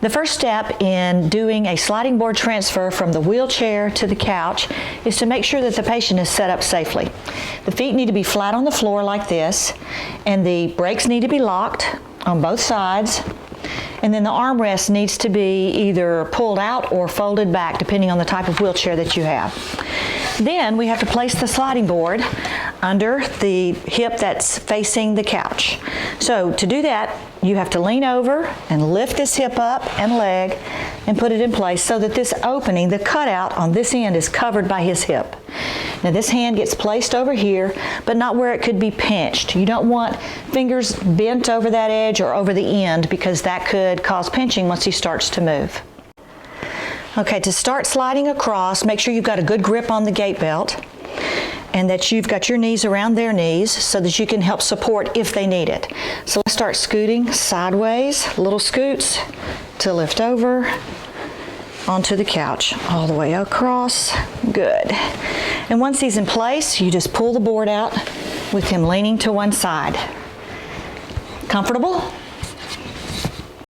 The first step in doing a sliding board transfer from the wheelchair to the couch is to make sure that the patient is set up safely. The feet need to be flat on the floor like this, and the brakes need to be locked on both sides, and then the armrest needs to be either pulled out or folded back depending on the type of wheelchair that you have. Then we have to place the sliding board under the hip that's facing the couch. So to do that, you have to lean over and lift this hip up and leg and put it in place so that this opening, the cutout on this end, is covered by his hip. Now this hand gets placed over here, but not where it could be pinched. You don't want fingers bent over that edge or over the end, because that could cause pinching once he starts to move. Okay, to start sliding across, make sure you've got a good grip on the gait belt and that you've got your knees around their knees so that you can help support if they need it. So let's start scooting sideways, little scoots to lift over onto the couch, all the way across. Good. And once he's in place, you just pull the board out with him leaning to one side. Comfortable?